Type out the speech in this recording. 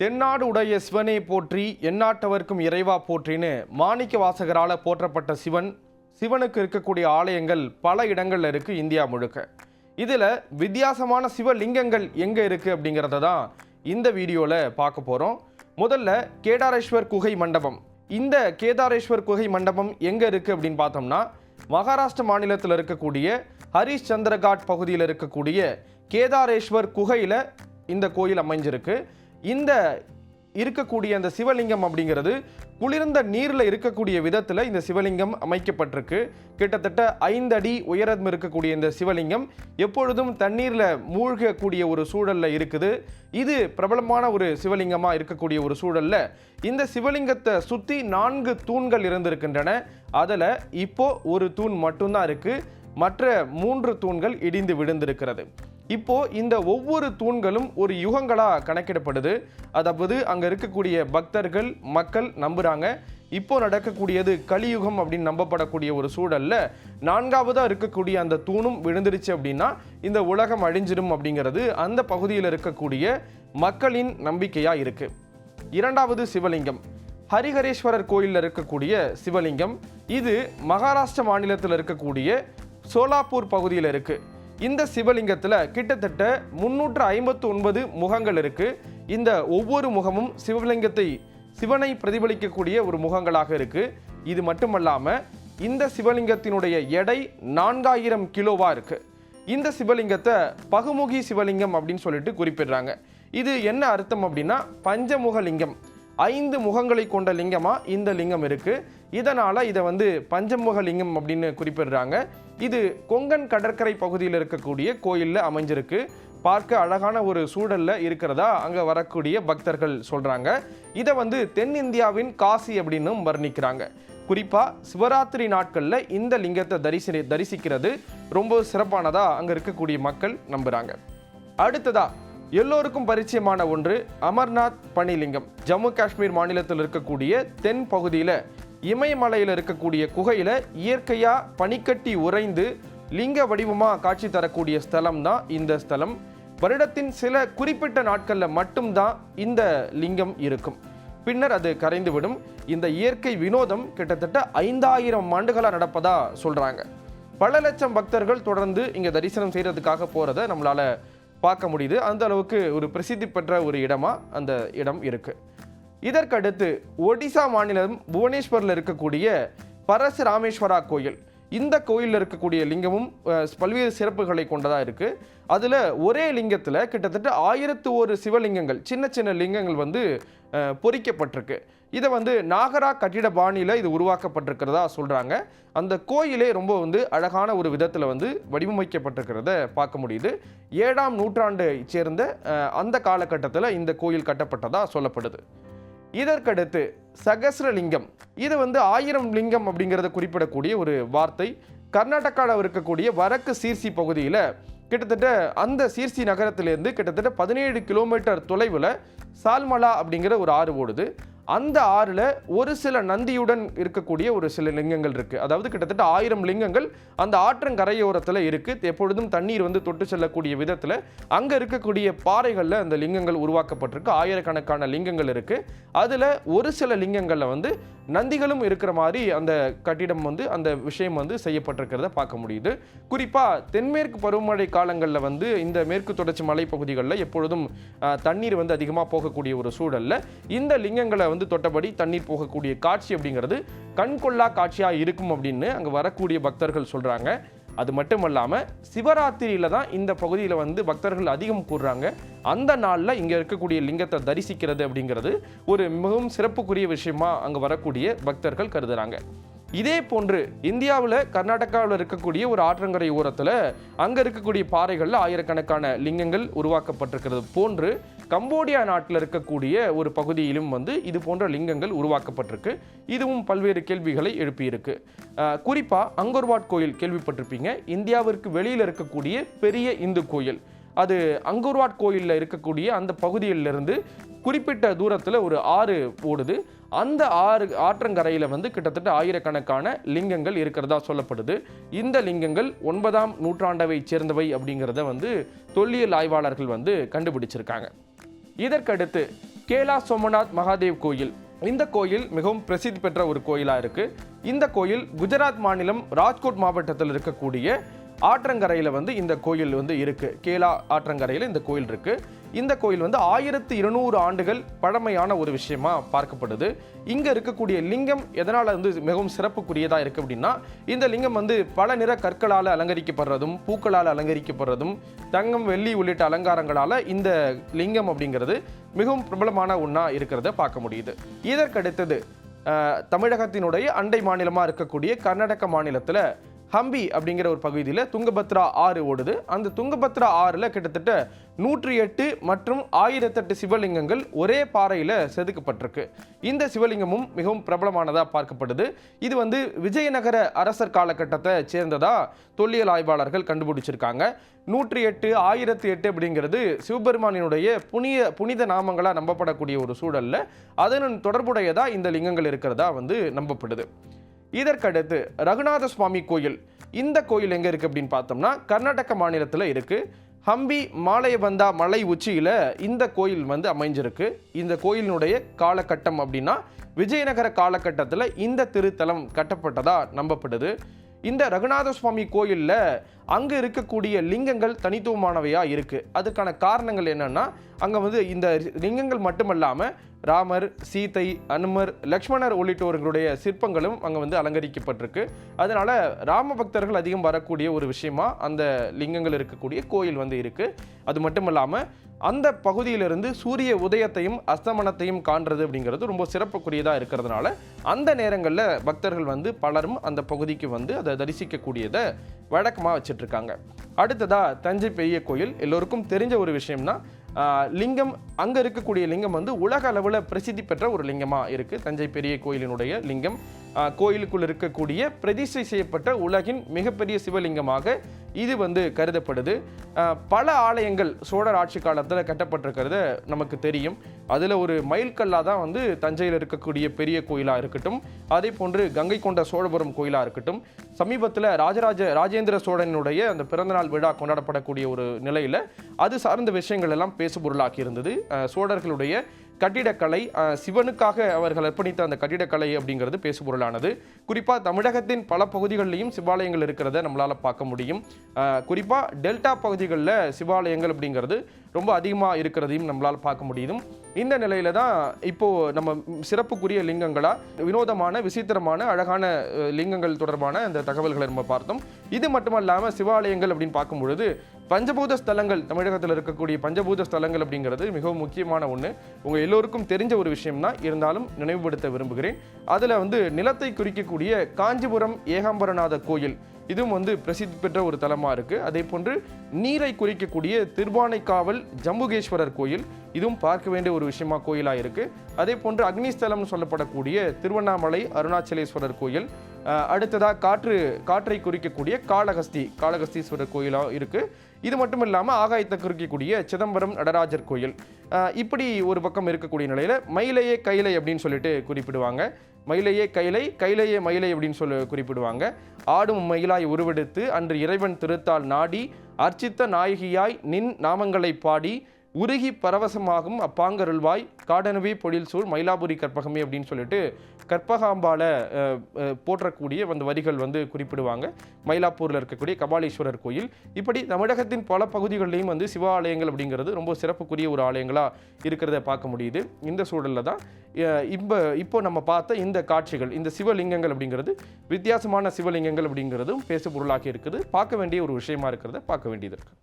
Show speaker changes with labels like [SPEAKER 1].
[SPEAKER 1] தென்னாடு உடைய சிவனை போற்றி எந்நாட்டவர்க்கும் இறைவா போற்றின்னு மாணிக்க வாசகரால் போற்றப்பட்ட சிவனுக்கு இருக்கக்கூடிய ஆலயங்கள் பல இடங்கள்ல இருக்கு இந்தியா முழுக்க. இதில் வித்தியாசமான சிவலிங்கங்கள் எங்கே இருக்குது அப்படிங்கிறத தான் இந்த வீடியோவில் பார்க்க போகிறோம். முதல்ல கேதாரேஸ்வர் குகை மண்டபம். இந்த கேதாரேஸ்வர் குகை மண்டபம் எங்கே இருக்குது அப்படின்னு பார்த்தோம்னா மகாராஷ்டிர மாநிலத்தில் இருக்கக்கூடிய ஹரிஷ் சந்திரகாட் பகுதியில் இருக்கக்கூடிய கேதாரேஸ்வர் குகையில் இந்த கோயில் அமைஞ்சிருக்கு. இந்த இருக்கக்கூடிய அந்த சிவலிங்கம் அப்படிங்கிறது குளிர்ந்த நீரில் இருக்கக்கூடிய விதத்தில் இந்த சிவலிங்கம் அமைக்கப்பட்டிருக்கு. கிட்டத்தட்ட 5 அடி உயரம் இருக்கக்கூடிய இந்த சிவலிங்கம் எப்பொழுதும் தண்ணீரில் மூழ்கக்கூடிய ஒரு சூழலில் இருக்குது. இது பிரபலமான ஒரு சிவலிங்கமாக இருக்கக்கூடிய ஒரு சூழலில் இந்த சிவலிங்கத்தை சுற்றி 4 தூண்கள் இருந்திருக்கின்றன. அதில் இப்போ ஒரு தூண் மட்டும்தான் இருக்குது. மற்ற 3 தூண்கள் இடிந்து விழுந்திருக்கிறது. இப்போ இந்த ஒவ்வொரு தூண்களும் ஒரு யுகங்களாக கணக்கிடப்படுது. அதாவது அங்கே இருக்கக்கூடிய பக்தர்கள் மக்கள் நம்புகிறாங்க இப்போ நடக்கக்கூடியது கலியுகம் அப்படின்னு நம்பப்படக்கூடிய ஒரு சூழலில் 4ஆவதாக இருக்கக்கூடிய அந்த தூணும் விழுந்துருச்சு அப்படின்னா இந்த உலகம் அழிஞ்சிடும் அப்படிங்கிறது அந்த பகுதியில் இருக்கக்கூடிய மக்களின் நம்பிக்கையாக இருக்குது. 2வது சிவலிங்கம் ஹரிஹரேஸ்வரர் கோயிலில் இருக்கக்கூடிய சிவலிங்கம். இது மகாராஷ்டிர மாநிலத்தில் இருக்கக்கூடிய சோலாப்பூர் பகுதியில் இருக்குது. இந்த சிவலிங்கத்தில் கிட்டத்தட்ட 359 முகங்கள் இருக்குது. இந்த ஒவ்வொரு முகமும் சிவனை பிரதிபலிக்கக்கூடிய ஒரு முகங்களாக இருக்குது. இது மட்டுமல்லாமல் இந்த சிவலிங்கத்தினுடைய எடை 4000 கிலோவாக இருக்குது. இந்த சிவலிங்கத்தை பகுமுகி சிவலிங்கம் அப்படின்னு சொல்லிட்டு குறிப்பிடுறாங்க. இது என்ன அர்த்தம் அப்படின்னா பஞ்சமுக லிங்கம், 5 முகங்களை கொண்ட லிங்கமாக இந்த லிங்கம் இருக்குது. இதனால் இதை பஞ்சமுக லிங்கம் அப்படின்னு குறிப்பிடுறாங்க. இது கொங்கன் கடற்கரை பகுதியில் இருக்கக்கூடிய கோயிலில் அமைஞ்சிருக்கு. பார்க்க அழகான ஒரு சூழலில் இருக்கிறதா அங்கே வரக்கூடிய பக்தர்கள் சொல்கிறாங்க. இதை தென்னிந்தியாவின் காசி அப்படின்னும் வர்ணிக்கிறாங்க. குறிப்பாக சிவராத்திரி நாட்களில் இந்த லிங்கத்தை தரிசிக்கிறது ரொம்ப சிறப்பானதாக அங்கே இருக்கக்கூடிய மக்கள் நம்புகிறாங்க. அடுத்ததா எல்லோருக்கும் பரிச்சயமான ஒன்று அமர்நாத் பனிலிங்கம். ஜம்மு காஷ்மீர் மாநிலத்தில் இருக்கக்கூடிய தென் பகுதியில் இமயமலையில் இருக்கக்கூடிய குகையில் இயற்கையாக பனிக்கட்டி உறைந்து லிங்க வடிவமாக காட்சி தரக்கூடிய ஸ்தலம் தான் இந்த ஸ்தலம். வருடத்தின் சில குறிப்பிட்ட நாட்களில் மட்டும்தான் இந்த லிங்கம் இருக்கும், பின்னர் அது கரைந்துவிடும். இந்த இயற்கை வினோதம் கிட்டத்தட்ட 5000 ஆண்டுகளாக நடப்பதாக சொல்கிறாங்க. பல லட்சம் பக்தர்கள் தொடர்ந்து இங்கே தரிசனம் செய்கிறதுக்காக போகிறத நம்மளால் பார்க்க முடியுது. அந்த அளவுக்கு ஒரு பிரசித்தி பெற்ற ஒரு இடமா அந்த இடம் இருக்குது. இதற்கடுத்து ஒடிசா மாநிலம் புவனேஸ்வரில் இருக்கக்கூடிய பரசுராமேஸ்வரா கோயில். இந்த கோயிலில் இருக்கக்கூடிய லிங்கமும் பல்வேறு சிறப்புகளை கொண்டதாக இருக்குது. அதில் ஒரே லிங்கத்தில் கிட்டத்தட்ட 1001 சிவலிங்கங்கள், சின்ன சின்ன லிங்கங்கள் பொறிக்கப்பட்டிருக்கு. இதை நாகரா கட்டிட பாணியில் இது உருவாக்கப்பட்டிருக்கிறதா சொல்கிறாங்க. அந்த கோயிலே ரொம்ப அழகான ஒரு விதத்தில் வடிவமைக்கப்பட்டிருக்கிறத பார்க்க முடியுது. 7ஆம் நூற்றாண்டை சேர்ந்த அந்த காலகட்டத்தில் இந்த கோயில் கட்டப்பட்டதாக சொல்லப்படுது. இதற்கடுத்து சகஸ்ரலிங்கம். இது 1000 லிங்கம் அப்படிங்கிறத குறிப்பிடக்கூடிய ஒரு வார்த்தை. கர்நாடகாவில் இருக்கக்கூடிய வடக்கு சீர்சி பகுதியில் கிட்டத்தட்ட அந்த சீர்சி நகரத்திலேருந்து கிட்டத்தட்ட 17 கிலோமீட்டர் தொலைவில் சால்மலா அப்படிங்கிற ஒரு ஆறு ஓடுது. அந்த ஆறில் ஒரு சில நந்தியுடன் இருக்கக்கூடிய ஒரு சில லிங்கங்கள் இருக்குது. அதாவது கிட்டத்தட்ட 1000 லிங்கங்கள் அந்த ஆற்றங்கரையோரத்தில் இருக்குது. எப்பொழுதும் தண்ணீர் தொட்டு செல்லக்கூடிய விதத்தில் அங்கே இருக்கக்கூடிய பாறைகளில் அந்த லிங்கங்கள் உருவாக்கப்பட்டிருக்கு. ஆயிரக்கணக்கான லிங்கங்கள் இருக்குது. அதில் ஒரு சில லிங்கங்களில் நந்திகளும் இருக்கிற மாதிரி அந்த கட்டிடம் அந்த விஷயம் செய்யப்பட்டிருக்கிறத பார்க்க முடியுது. குறிப்பாக தென்மேற்கு பருவமழை காலங்களில் இந்த மேற்கு தொடர்ச்சி மலைப்பகுதிகளில் எப்பொழுதும் தண்ணீர் அதிகமாக போகக்கூடிய ஒரு சூழலில் இந்த லிங்கங்களை தொட்டபடி தண்ணீர் போகக்கூடிய காட்சி அப்படிங்கிறது கண்கொள்ளா காட்சியாக இருக்கும் அப்படின்னு அங்கே வரக்கூடிய பக்தர்கள் சொல்கிறாங்க. அது மட்டும் இல்லாமல் சிவராத்திரியில் தான் இந்த பகுதியில் பக்தர்கள் அதிகம் கூடுறாங்க. அந்த நாளில் இங்கே இருக்கக்கூடிய லிங்கத்தை தரிசிக்கிறது அப்படிங்கிறது ஒரு மிகவும் சிறப்புக்குரிய விஷயமா அங்கே வரக்கூடிய பக்தர்கள் கருதுகிறாங்க. இதே போன்று இந்தியாவில் கர்நாடகாவில் இருக்கக்கூடிய ஒரு ஆற்றங்கரை ஓரத்தில் அங்கே இருக்கக்கூடிய பாறைகளில் ஆயிரக்கணக்கான லிங்கங்கள் உருவாக்கப்பட்டிருக்கிறது போன்று கம்போடியா நாட்டில் இருக்கக்கூடிய ஒரு பகுதியிலும் இது போன்ற லிங்கங்கள் உருவாக்கப்பட்டிருக்கு. இதுவும் பல்வேறு கேள்விகளை எழுப்பியிருக்கு. குறிப்பாக அங்கோர்வாட் கோயில் கேள்விப்பட்டிருப்பீங்க. இந்தியாவிற்கு வெளியில் இருக்கக்கூடிய பெரிய இந்து கோயில். அது அங்கோர்வாட் கோயிலில் இருக்கக்கூடிய அந்த பகுதியிலிருந்து குறிப்பிட்ட தூரத்தில் ஒரு ஆறு ஓடுது. அந்த ஆற்றங்கரையில் கிட்டத்தட்ட ஆயிரக்கணக்கான லிங்கங்கள் இருக்கிறதா சொல்லப்படுது. இந்த லிங்கங்கள் 9ஆம் நூற்றாண்டவை சேர்ந்தவை அப்படிங்கிறத தொல்லியல் ஆய்வாளர்கள் கண்டுபிடிச்சிருக்காங்க. இதற்கடுத்து கேலா சோமநாத் மகாதேவ் கோயில். இந்த கோயில் மிகவும் பிரசித்தி பெற்ற ஒரு கோயிலாக இருக்குது. இந்த கோயில் குஜராத் மாநிலம் ராஜ்கோட் மாவட்டத்தில் இருக்கக்கூடிய ஆற்றங்கரையில் இந்த கோயில் இருக்குது. கேலா ஆற்றங்கரையில் இந்த கோயில் இருக்குது. இந்த கோயில் 1200 ஆண்டுகள் பழமையான ஒரு விஷயமா பார்க்கப்படுது. இங்கே இருக்கக்கூடிய லிங்கம் எதனால் மிகவும் சிறப்புக்குரியதாக இருக்குது அப்படின்னா, இந்த லிங்கம் பல நிற கற்களால் அலங்கரிக்கப்படுறதும் பூக்களால் அலங்கரிக்கப்படுறதும் தங்கம் வெள்ளி உள்ளிட்ட அலங்காரங்களால் இந்த லிங்கம் அப்படிங்கிறது மிகவும் பிரபலமான ஒன்றா இருக்கிறத பார்க்க முடியுது. இதற்கடுத்தது தமிழகத்தினுடைய அண்டை மாநிலமாக இருக்கக்கூடிய கர்நாடக மாநிலத்தில் ஹம்பி அப்படிங்கிற ஒரு பகுதியில் துங்கபத்ரா ஆறு ஓடுது. அந்த துங்கபத்ரா ஆறில் கிட்டத்தட்ட 108 மற்றும் 1008 சிவலிங்கங்கள் ஒரே பாறையில் செதுக்கப்பட்டிருக்கு. இந்த சிவலிங்கமும் மிகவும் பிரபலமானதாக பார்க்கப்படுது. இது விஜயநகர அரசர் காலகட்டத்தை சேர்ந்ததாக தொல்லியல் ஆய்வாளர்கள் கண்டுபிடிச்சிருக்காங்க. 108, 1008 அப்படிங்கிறது சிவபெருமானினுடைய புனித நாமங்களாக நம்பப்படக்கூடிய ஒரு சூழலில் அதனுடன் தொடர்புடையதாக இந்த லிங்கங்கள் இருக்கிறதா நம்பப்படுது. இதற்கடுத்து ரகுநாத சுவாமி கோயில். இந்த கோயில் எங்கே இருக்குது அப்படின்னு பார்த்தோம்னா கர்நாடக மாநிலத்தில் இருக்குது. ஹம்பி மாலையபந்தா மலை உச்சியில் இந்த கோயில் அமைஞ்சிருக்கு. இந்த கோயிலினுடைய காலகட்டம் அப்படின்னா விஜயநகர காலகட்டத்தில் இந்த திருத்தலம் கட்டப்பட்டதாக நம்பப்படுது. இந்த ரகுநாத சுவாமி கோயிலில் அங்கே இருக்கக்கூடிய லிங்கங்கள் தனித்துவமானவையாக இருக்குது. அதுக்கான காரணங்கள் என்னென்னா, அங்கே இந்த லிங்கங்கள் மட்டுமல்லாமல் ராமர், சீதை, அனுமர், லக்ஷ்மணர் உள்ளிட்டோர்களுடைய சிற்பங்களும் அங்கே அலங்கரிக்கப்பட்டிருக்கு. அதனால் ராம பக்தர்கள் அதிகம் வரக்கூடிய ஒரு விஷயமா அந்த லிங்கங்கள் இருக்கக்கூடிய கோயில் இருக்குது. அது மட்டும் இல்லாமல் அந்த பகுதியிலிருந்து சூரிய உதயத்தையும் அஸ்தமனத்தையும் காண்றது அப்படிங்கிறது ரொம்ப சிறப்புக்குரியதாக இருக்கிறதுனால அந்த நேரங்களில் பக்தர்கள் பலரும் அந்த பகுதிக்கு அதை தரிசிக்கக்கூடியதை வழக்கமாக வச்சிட்ருக்காங்க. அடுத்ததாக தஞ்சை பெரிய கோயில். எல்லோருக்கும் தெரிஞ்ச ஒரு விஷயம்னா லிங்கம், அங்கே இருக்கக்கூடிய லிங்கம் உலக அளவில் பிரசித்தி பெற்ற ஒரு லிங்கமாக இருக்குது. தஞ்சை பெரிய கோயிலினுடைய லிங்கம் கோயிலுக்குள் இருக்கக்கூடிய பிரதிஷ்டை செய்யப்பட்ட உலகின் மிகப்பெரிய சிவலிங்கமாக இது கருதப்படுது. பல ஆலயங்கள் சோழர் ஆட்சி காலத்தில் கட்டப்பட்டிருக்கிறது நமக்கு தெரியும். அதில் ஒரு மைல்கல்லாக தான் தஞ்சையில் இருக்கக்கூடிய பெரிய கோயிலாக இருக்கட்டும், அதே போன்று கங்கை கொண்ட சோழபுரம் கோயிலாக இருக்கட்டும், சமீபத்தில் ராஜேந்திர சோழனுடைய அந்த பிறந்தநாள் விழா கொண்டாடப்படக்கூடிய ஒரு நிலையில் அது சார்ந்த விஷயங்கள் எல்லாம் பேசுபொருளாக்கி இருந்தது. சோழர்களுடைய கட்டிடக்கலை, சிவனுக்காக அவர்கள் அர்ப்பணித்த அந்த கட்டிடக்கலை அப்படிங்கிறது பேசுபொருளானது. குறிப்பாக தமிழகத்தின் பல பகுதிகளிலையும் சிவாலயங்கள் இருக்கிறத நம்மளால் பார்க்க முடியும். குறிப்பாக டெல்டா பகுதிகளில் சிவாலயங்கள் அப்படிங்கிறது ரொம்ப அதிகமாக இருக்கிறதையும் நம்மளால் பார்க்க முடியும். இந்த நிலையில தான் இப்போது நம்ம சிறப்புக்குரிய லிங்கங்களாக வினோதமான விசித்திரமான அழகான லிங்கங்கள் தொடர்பான இந்த தகவல்களை நம்ம பார்த்தோம். இது மட்டுமல்லாமல் சிவாலயங்கள் அப்படின்னு பார்க்கும் பொழுது பஞ்சபூத ஸ்தலங்கள், தமிழகத்தில் இருக்கக்கூடிய பஞ்சபூத ஸ்தலங்கள் அப்படிங்கிறது மிகவும் முக்கியமான ஒன்று. உங்கள் எல்லோருக்கும் தெரிஞ்ச ஒரு விஷயம் தான், இருந்தாலும் நினைவுபடுத்த விரும்புகிறேன். அதில் நிலத்தை குறிக்கக்கூடிய காஞ்சிபுரம் ஏகாம்பரநாத கோயில், இதுவும் பிரசித்தி பெற்ற ஒரு தலமாக இருக்குது. அதே போன்று நீரை குறிக்கக்கூடிய திருவானைக்காவல் ஜம்புகேஸ்வரர் கோயில், இதுவும் பார்க்க வேண்டிய ஒரு விஷயமா கோயிலாக இருக்குது. அதே போன்று அக்னிஸ்தலம்னு சொல்லப்படக்கூடிய திருவண்ணாமலை அருணாச்சலேஸ்வரர் கோயில், அடுத்ததாக காற்றை குறிக்கக்கூடிய காளகஸ்தீஸ்வரர் கோயிலாக இருக்குது. இது மட்டும் இல்லாமல் ஆகாயத்தை குறிக்கக்கூடிய சிதம்பரம் நடராஜர் கோயில், இப்படி ஒரு பக்கம் இருக்கக்கூடிய நிலையில் மயிலையே கைலை அப்படின்னு சொல்லிட்டு குறிப்பிடுவாங்க. மயிலையே கைலையே மயிலை அப்படின்னு குறிப்பிடுவாங்க. ஆடும் மயிலாய் உருவெடுத்து அன்று இறைவன் திருத்தால் நாடி அர்ச்சித்த நாயகியாய் நின் நாமங்களை பாடி உருகி பரவசமாகும் அப்பாங்கருள்வாய் காடனுவே பொழில் சூழ் மயிலாபுரி கற்பகமே அப்படின்னு சொல்லிட்டு கற்பகாம்பால போற்றக்கூடிய அந்த வரிகள் குறிப்பிடுவாங்க. மயிலாப்பூரில் இருக்கக்கூடிய கபாலீஸ்வரர் கோயில், இப்படி தமிழகத்தின் பல பகுதிகளிலையும் சிவாலயங்கள் அப்படிங்கிறது ரொம்ப சிறப்புக்குரிய ஒரு ஆலயங்களாக இருக்கிறத பார்க்க முடியுது. இந்த சூழலில் தான் இப்போ நம்ம பார்த்த இந்த காட்சிகள், இந்த சிவலிங்கங்கள் அப்படிங்கிறது வித்தியாசமான சிவலிங்கங்கள் அப்படிங்கிறதும் பேசு பொருளாக்கி இருக்குது. பார்க்க வேண்டிய ஒரு விஷயமா இருக்கிறத பார்க்க வேண்டியது இருக்குது.